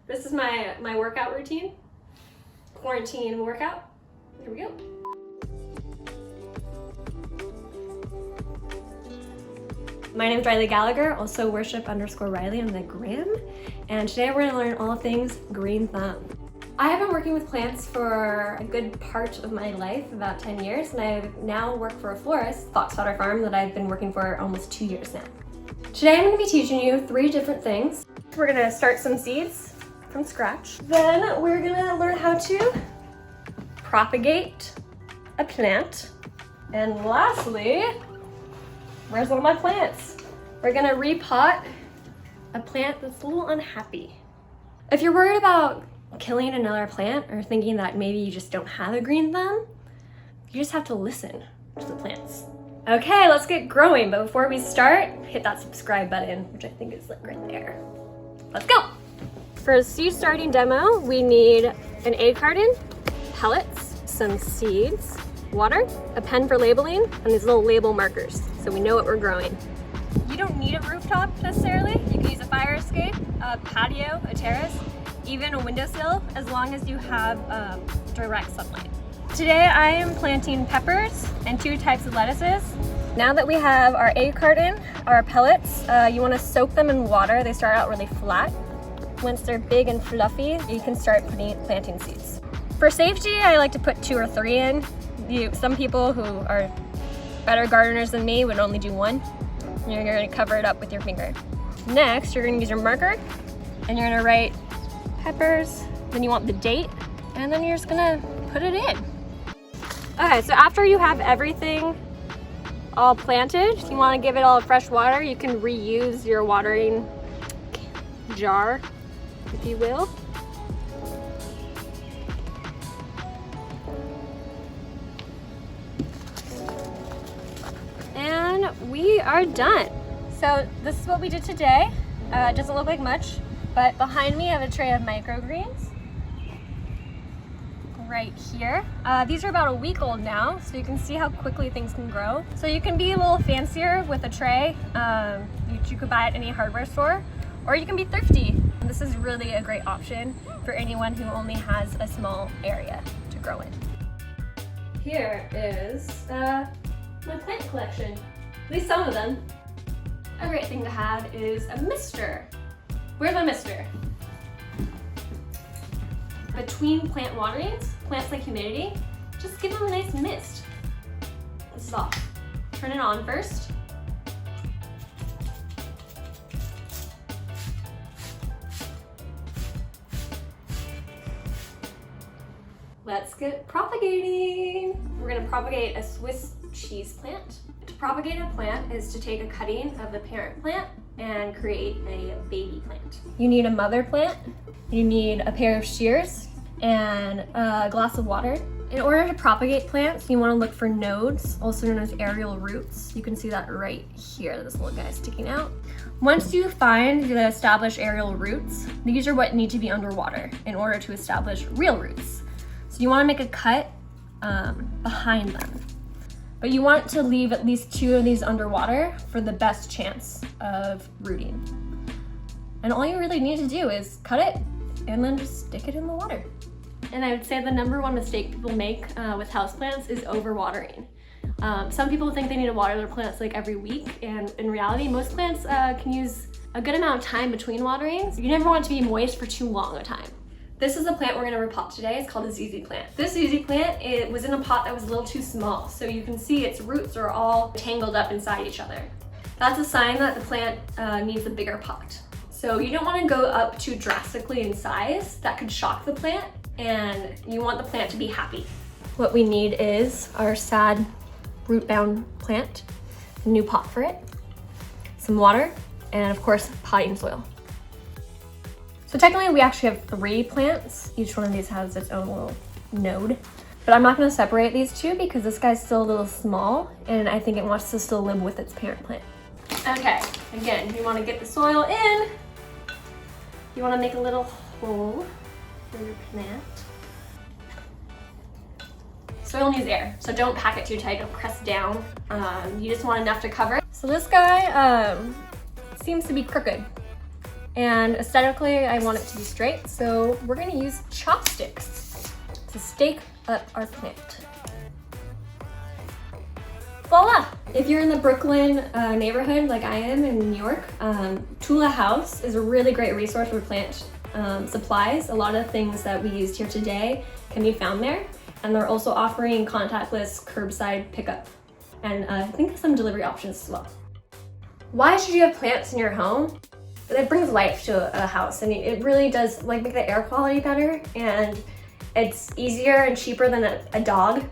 This is my workout routine. Quarantine workout. Here we go. My name is Riley Gallagher, also worship_Riley on the gram. And today we're gonna learn all things green thumb. I have been working with plants for a good part of my life, about 10 years, and I now work for a florist, Foxwater Farm, that I've been working for almost 2 years now. Today I'm gonna be teaching you 3 different things. We're gonna start some seeds from scratch. Then we're gonna learn how to propagate a plant. And lastly, where's one of my plants? We're gonna repot a plant that's a little unhappy. If you're worried about killing another plant or thinking that maybe you just don't have a green thumb, you just have to listen to the plants. Okay, let's get growing, but before we start, hit that subscribe button, which I think is like right there. Let's go! For a seed starting demo, we need an egg carton, pellets, some seeds, water, a pen for labeling, and these little label markers, so we know what we're growing. You don't need a rooftop necessarily. You can use a fire escape, a patio, a terrace, even a windowsill, as long as you have direct sunlight. Today I am planting peppers and 2 types of lettuces. Now that we have our egg carton, our pellets, you want to soak them in water. They start out really flat. Once they're big and fluffy, you can start planting seeds. For safety, I like to put 2 or 3 in. Some people who are better gardeners than me would only do 1. And you're going to cover it up with your finger. Next, you're going to use your marker and you're going to write peppers, then you want the date, and then you're just going to put it in. Okay, so after you have everything all planted, you want to give it all fresh water. You can reuse your watering jar, if you will. And we are done. So this is what we did today. It doesn't look like much, but behind me I have a tray of microgreens right here. These are about a week old now, so you can see how quickly things can grow. So you can be a little fancier with a tray. You could buy at any hardware store, or you can be thrifty. This is really a great option for anyone who only has a small area to grow in. Here is my plant collection, at least some of them. A great thing to have is a mister. Where's my mister? Between plant waterings, plants like humidity, just give them a nice mist. This is off. Turn it on first. Let's get propagating. We're gonna propagate a Swiss cheese plant. To propagate a plant is to take a cutting of the parent plant and create a baby plant. You need a mother plant, you need a pair of shears, and a glass of water. In order to propagate plants, you want to look for nodes, also known as aerial roots. You can see that right here, this little guy sticking out. Once you find the established aerial roots, these are what need to be underwater in order to establish real roots. So you want to make a cut behind them. But you want to leave at least 2 of these underwater for the best chance of rooting. And all you really need to do is cut it and then just stick it in the water. And I would say the #1 mistake people make with houseplants is overwatering. Some people think they need to water their plants like every week, and in reality, most plants can use a good amount of time between waterings. You never want it to be moist for too long a time. This is the plant we're gonna repot today. It's called a ZZ plant. This ZZ plant, it was in a pot that was a little too small, so you can see its roots are all tangled up inside each other. That's a sign that the plant needs a bigger pot. So you don't wanna go up too drastically in size. That could shock the plant, and you want the plant to be happy. What we need is our sad root-bound plant, a new pot for it, some water, and of course, potting soil. So technically we actually have 3 plants. Each one of these has its own little node. But I'm not gonna separate these 2 because this guy's still a little small and I think it wants to still live with its parent plant. Okay, again, you wanna get the soil in. You wanna make a little hole for your plant. Soil needs air, so don't pack it too tight, don't press down. You just want enough to cover it. So this guy seems to be crooked. And aesthetically, I want it to be straight, so we're gonna use chopsticks to stake up our plant. Voila! If you're in the Brooklyn neighborhood like I am in New York, Tula House is a really great resource for plant supplies. A lot of things that we used here today can be found there. And they're also offering contactless curbside pickup. And I think some delivery options as well. Why should you have plants in your home? It brings life to a house, and it really does like make the air quality better, and it's easier and cheaper than a dog,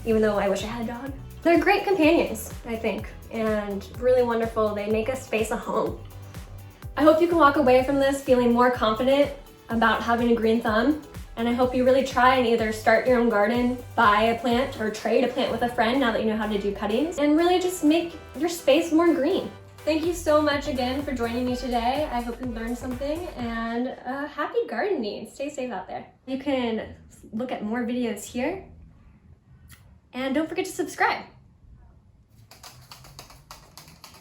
even though I wish I had a dog. They're great companions, I think, and really wonderful. They make a space a home. I hope you can walk away from this feeling more confident about having a green thumb, and I hope you really try and either start your own garden, buy a plant, or trade a plant with a friend now that you know how to do cuttings, and really just make your space more green. Thank you so much again for joining me today. I hope you learned something, and happy gardening. Stay safe out there. You can look at more videos here, and don't forget to subscribe.